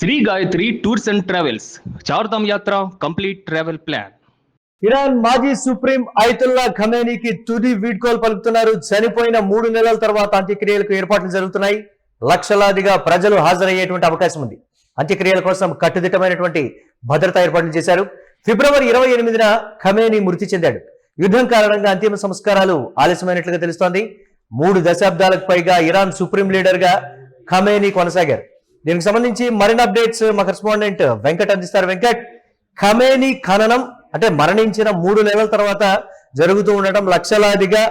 Shri Gayatri tours and travels Chardham Yatra complete travel plan. Iran మాజీ supreme Ayatollah ఖమేనీకి తుది వీడ్కోలు పలుకుతున్నారు. చనిపోయిన 3 నెలల తర్వాత అంత్యక్రియలకు ఏర్పాట్లు జరుగుతున్నాయి. లక్షలాదిగా ప్రజలు హాజరయ్యేటువంటి అవకాశం ఉంది. అంత్యక్రియల కోసం కట్టుదిట్టమైనటువంటి భద్రతా ఏర్పాట్లు చేశారు. ఫిబ్రవరి 28న ఖమేనీ మృతి చెందాడు. యుద్ధం కారణంగా అంతిమ సంస్కారాలు ఆలస్యమైనట్లుగా తెలుస్తోంది. 3 దశాబ్దాలకు పైగా ఇరాన్ సుప్రీం లీడర్ గా ఖమేనీ కొనసాగారు. దీనికి సంబంధించి మరిన్ని అప్డేట్స్ మా కరెస్పాండెంట్ వెంకట్ అందిస్తారు. వెంకట్, ఖమేనీ ఖననం అంటే మరణించిన 3 నెలల తర్వాత జరుగుతూ ఉండటం, లక్షలాదిగా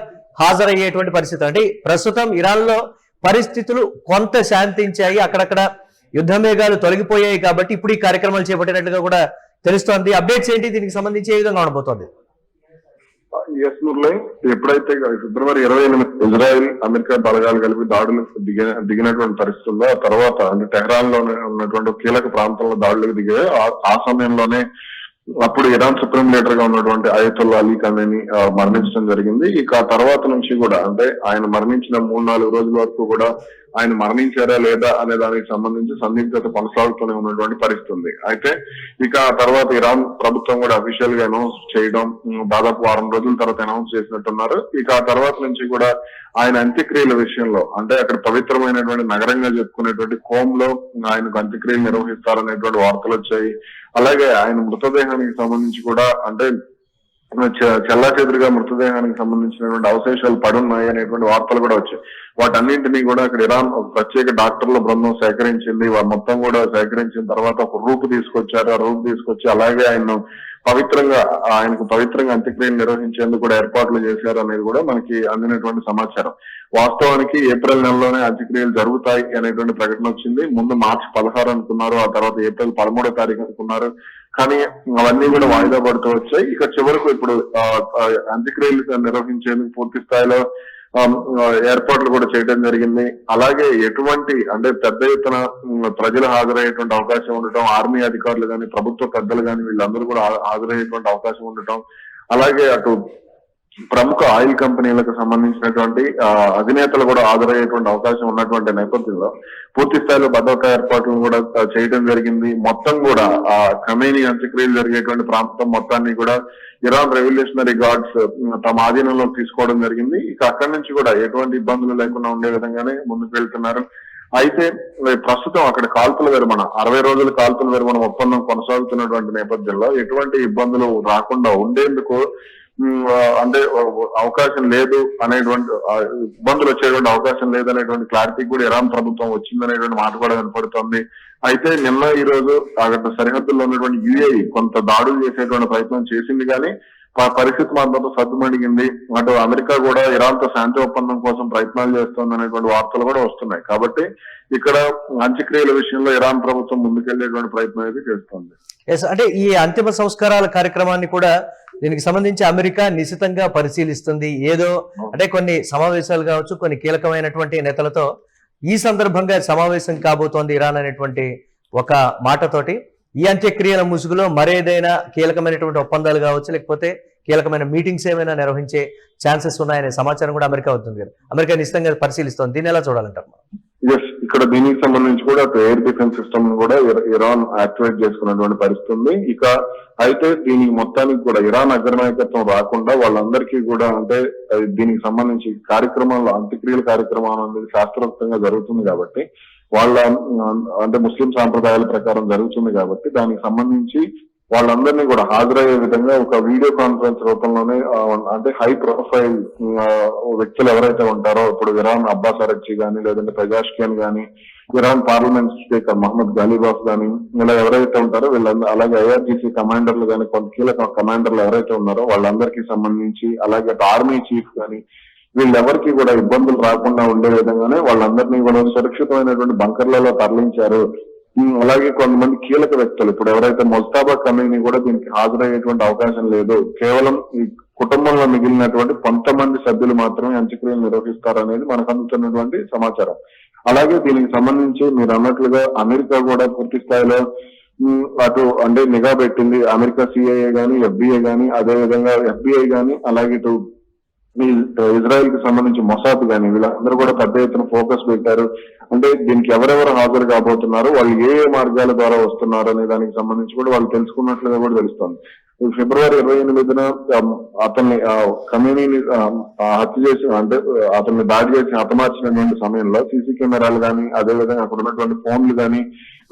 హాజరయ్యేటువంటి పరిస్థితి. అంటే ప్రస్తుతం ఇరాన్ లో పరిస్థితులు కొంత శాంతించాయి, అక్కడక్కడ యుద్ధ మేఘాలు తొలగిపోయాయి కాబట్టి ఇప్పుడు ఈ కార్యక్రమాలు చేపట్టినట్లుగా కూడా తెలుస్తోంది. అప్డేట్స్ ఏంటి, దీనికి సంబంధించి ఏ విధంగా ఉండబోతోంది? ఎస్ మురళి, ఎప్పుడైతే ఫిబ్రవరి 28 ఇజ్రాయెల్ అమెరికా బలగాలు కలిపి దాడులు దిగినటువంటి పరిస్థితుల్లో ఆ తర్వాత అంటే టెహ్రాన్ లోనే ఉన్నటువంటి కీలక ప్రాంతంలో దాడులకు దిగాయి. ఆ సమయంలోనే అప్పుడు ఇరాన్ సుప్రీం లీడర్ గా ఉన్నటువంటి అయతుల్లా అలీ ఖమేనీ మరణించడం జరిగింది. ఇక ఆ తర్వాత నుంచి కూడా అంటే ఆయన మరణించిన 3-4 రోజుల వరకు కూడా ఆయన మరణించారా లేదా అనే దానికి సంబంధించి సందిగ్ధత కొనసాగుతూనే ఉన్నటువంటి పరిస్థితి ఉంది. అయితే ఇక ఆ తర్వాత ఇరాన్ ప్రభుత్వం కూడా అఫీషియల్ గా అనౌన్స్ చేయడం దాదాపు 4 రోజుల తర్వాత అనౌన్స్ చేసినట్టున్నారు. ఇక ఆ తర్వాత నుంచి కూడా ఆయన అంత్యక్రియల విషయంలో అంటే అక్కడ పవిత్రమైనటువంటి నగరంగా చెప్పుకునేటువంటి కోమ్ లో ఆయనకు అంత్యక్రియలు నిర్వహిస్తారనేటువంటి వార్తలు వచ్చాయి. అలాగే ఆయన మృతదేహానికి సంబంధించి కూడా అంటే చెల్లాచెదురుగా మృతదేహానికి సంబంధించినటువంటి అవశేషాలు పడున్నాయి అనేటువంటి వార్తలు కూడా వచ్చాయి. వాటన్నింటినీ కూడా అక్కడ ఇరాన్ ఒక ప్రత్యేక డాక్టర్ల బృందం సేకరించింది. వారు మొత్తం కూడా సేకరించిన తర్వాత ఒక రూపు తీసుకొచ్చారు. ఆ రూపు తీసుకొచ్చి అలాగే ఆయనకు పవిత్రంగా అంత్యక్రియలు నిర్వహించేందుకు కూడా ఏర్పాట్లు చేశారు అనేది కూడా మనకి అందినటువంటి సమాచారం. వాస్తవానికి ఏప్రిల్ నెలలోనే అంత్యక్రియలు జరుగుతాయి అనేటువంటి ప్రకటన వచ్చింది. ముందు మార్చి 16 అనుకున్నారు, ఆ తర్వాత ఏప్రిల్ 13వ తారీఖు అనుకున్నారు. కానీ అవన్నీ కూడా వాయిదా పడుతూ వచ్చాయి. ఇక చివరకు ఇప్పుడు అంత్యక్రియలు నిర్వహించేందుకు పూర్తి స్థాయిలో ఏర్పాట్లు కూడా చేయడం జరిగింది. అలాగే ఎటువంటి అంటే పెద్ద ఎత్తున ప్రజలు హాజరయ్యేటువంటి అవకాశం ఉండటం, ఆర్మీ అధికారులు కానీ ప్రభుత్వ పెద్దలు కానీ వీళ్ళందరూ కూడా హాజరయ్యేటువంటి అవకాశం ఉండటం, అలాగే అటు ప్రముఖ ఆయిల్ కంపెనీలకు సంబంధించినటువంటి అధినేతలు కూడా హాజరయ్యేటువంటి అవకాశం ఉన్నటువంటి నేపథ్యంలో పూర్తి స్థాయిలో భద్రతా ఏర్పాట్లు కూడా చేయడం జరిగింది. మొత్తం కూడా ఆ ఖమేనీ అంత్యక్రియలు జరిగేటువంటి ప్రాంతం మొత్తాన్ని కూడా ఇరాన్ రెవల్యూషనరీ గార్డ్స్ తమ ఆధీనంలోకి తీసుకోవడం జరిగింది. ఇక అక్కడి నుంచి కూడా ఎటువంటి ఇబ్బందులు లేకుండా ఉండే విధంగానే ముందుకు వెళ్తున్నారు. అయితే ప్రస్తుతం అక్కడ కాల్పుల విరమణ 60 రోజుల కాల్పుల విరమణ ఒప్పందం కొనసాగుతున్నటువంటి నేపథ్యంలో ఎటువంటి ఇబ్బందులు రాకుండా ఉండేందుకు అంటే అవకాశం లేదు అనేటువంటి ఇబ్బందులు వచ్చేటువంటి అవకాశం లేదనేటువంటి క్లారిటీ కూడా ఇరాన్ ప్రభుత్వం వచ్చిందనేటువంటి మాట కూడా వినపడుతోంది. అయితే నిన్న ఈ రోజు అక్కడ సరిహద్దుల్లో ఉన్నటువంటి యుఏఈ కొంత దాడులు చేసేటువంటి ప్రయత్నం చేసింది కానీ పరిస్థితి మాత్రం సద్దుమణిగింది. అటు అమెరికా కూడా ఇరాన్ తో శాంతి ఒప్పందం కోసం ప్రయత్నాలు చేస్తోంది అనేటువంటి వార్తలు కూడా వస్తున్నాయి. కాబట్టి ఇక్కడ అంత్యక్రియల విషయంలో ఇరాన్ ప్రభుత్వం ముందుకెళ్లేటువంటి ప్రయత్నం అయితే చేస్తోంది. అంటే ఈ అంతిమ సంస్కారాల కార్యక్రమాన్ని కూడా దీనికి సంబంధించి అమెరికా నిశితంగా పరిశీలిస్తుంది. ఏదో అంటే కొన్ని సమావేశాలు కావచ్చు, కొన్ని కీలకమైనటువంటి నేతలతో ఈ సందర్భంగా సమావేశం కాబోతోంది ఇరాన్ అనేటువంటి ఒక మాటతోటి ఈ అంత్యక్రియల ముసుగులో మరేదైనా కీలకమైనటువంటి ఒప్పందాలు కావచ్చు, లేకపోతే కీలకమైన మీటింగ్స్ ఏమైనా నిర్వహించే ఛాన్సెస్ ఉన్నాయనే సమాచారం కూడా అమెరికా అవుతుంది కదా. అమెరికా నిశ్చితంగా పరిశీలిస్తోంది. దీన్ని ఎలా చూడాలంటారు? ఇక్కడ దీనికి సంబంధించి కూడా ఎయిర్ డిఫెన్స్ సిస్టమ్ కూడా ఇరాన్ యాక్టివేట్ చేసుకున్నటువంటి పరిస్థితి ఉంది. ఇక అయితే దీనికి మొత్తానికి కూడా ఇరాన్ అగ్రనాయకత్వం రాకుండా వాళ్ళందరికీ కూడా అంటే దీనికి సంబంధించి కార్యక్రమాలు అంత్యక్రియల కార్యక్రమాలు అనేది శాస్త్రోక్తంగా జరుగుతుంది కాబట్టి వాళ్ళ అంటే ముస్లిం సాంప్రదాయాల ప్రకారం జరుగుతుంది కాబట్టి దానికి సంబంధించి వాళ్ళందరినీ కూడా హాజరయ్యే విధంగా ఒక వీడియో కాన్ఫరెన్స్ రూపంలోనే అంటే హై ప్రొఫైల్ వ్యక్తులు ఎవరైతే ఉంటారో ఇప్పుడు ఇరాన్ అబ్బాస్ అరక్చి గానీ, లేదంటే పెజాష్కియాన్ గానీ, Iran parliament speaker Mohammad Ghalibaf గానీ ఇలా ఎవరైతే ఉంటారో వీళ్ళందరూ, అలాగే ఐఆర్జీసీ కమాండర్లు గానీ, కొంత కీలక కమాండర్లు ఎవరైతే ఉన్నారో వాళ్ళందరికీ సంబంధించి, అలాగే ఆర్మీ చీఫ్ గానీ వీళ్ళెవరికి కూడా ఇబ్బందులు రాకుండా ఉండే విధంగానే వాళ్ళందరినీ కూడా సురక్షితమైనటువంటి బంకర్లలో తరలించారు. అలాగే కొంతమంది కీలక వ్యక్తులు ఇప్పుడు ఎవరైతే మొస్తాబా ఖమేనీ కూడా దీనికి హాజరయ్యేటువంటి అవకాశం లేదు. కేవలం ఈ కుటుంబంలో మిగిలినటువంటి కొంతమంది సభ్యులు మాత్రమే అంత్యక్రియలు నిర్వహిస్తారనేది మనకు అందుతున్నటువంటి సమాచారం. అలాగే దీనికి సంబంధించి మీరు అన్నట్లుగా అమెరికా కూడా పూర్తి స్థాయిలో అటు అంటే నిఘా పెట్టింది. అమెరికా సిఐఏ గానీ, ఎఫ్బిఐ గానీ, అదే విధంగా ఎఫ్బిఐ గానీ, అలాగే ఇటు ఈ ఇజ్రాయెల్ కి సంబంధించి మొసాద్ కానీ వీళ్ళందరూ కూడా పెద్ద ఎత్తున ఫోకస్ పెట్టారు. అంటే దీనికి ఎవరెవరు హాజరు కాబోతున్నారు, వాళ్ళు ఏ ఏ మార్గాల ద్వారా వస్తున్నారు అనే దానికి సంబంధించి కూడా వాళ్ళు తెలుసుకున్నట్లుగా కూడా తెలుస్తోంది. ఫిబ్రవరి 28న అతన్ని కమ్యూనిని హత్య చేసి, అంటే అతన్ని దాడి చేసి హతమార్చినటువంటి సమయంలో సీసీ కెమెరాలు కానీ, అదేవిధంగా అక్కడ ఉన్నటువంటి ఫోన్లు కానీ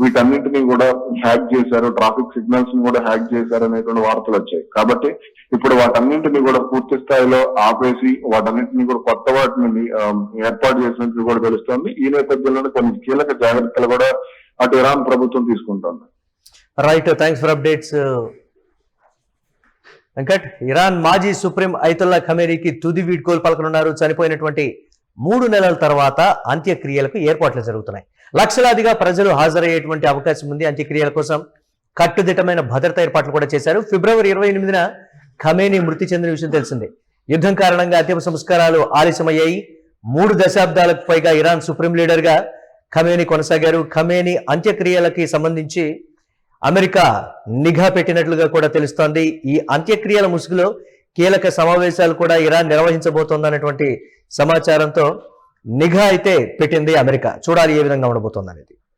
వీటన్నింటినీ కూడా హ్యాక్ చేశారు, ట్రాఫిక్ సిగ్నల్స్ ని కూడా హ్యాక్ చేశారు అనేటువంటి వార్తలు వచ్చాయి. కాబట్టి ఇప్పుడు వాటన్నింటినీ కూడా పూర్తి స్థాయిలో ఆపేసి వాటన్నింటినీ కూడా కొత్త వాటిని ఏర్పాటు చేసినట్లు కూడా తెలుస్తోంది. ఈ నేపథ్యంలోనే కొన్ని కీలక జాగ్రత్తలు కూడా అటు ఇరాన్ ప్రభుత్వం తీసుకుంటోంది. Right, thanks for updates Venkat. Iran మాజీ సుప్రీం అయతుల్లా ఖమేనీకి తుది వీడ్కోలు పలకనున్నారు. చనిపోయినటువంటి 3 నెలల తర్వాత అంత్యక్రియలకు ఏర్పాట్లు జరుగుతున్నాయి. లక్షలాదిగా ప్రజలు హాజరయ్యేటువంటి అవకాశం ఉంది. అంత్యక్రియల కోసం కట్టుదిట్టమైన భద్రతా ఏర్పాట్లు కూడా చేశారు. ఫిబ్రవరి 28న ఖమేనీ మృతి చెందిన విషయం తెలిసిందే. యుద్ధం కారణంగా అంతిమ సంస్కారాలు ఆలస్యమయ్యాయి. 3 దశాబ్దాలకు పైగా ఇరాన్ సుప్రీం లీడర్ గా ఖమేనీ కొనసాగారు. ఖమేనీ అంత్యక్రియలకి సంబంధించి అమెరికా నిఘా పెట్టినట్లుగా కూడా తెలుస్తోంది. ఈ అంత్యక్రియల ముసుగులో కీలక సమావేశాలు కూడా ఇరాన్ నిర్వహించబోతోందనేటువంటి సమాచారంతో నిఘా అయితే పెట్టింది అమెరికా. చూడాలి ఏ విధంగా ఉండబోతోంది అనేది.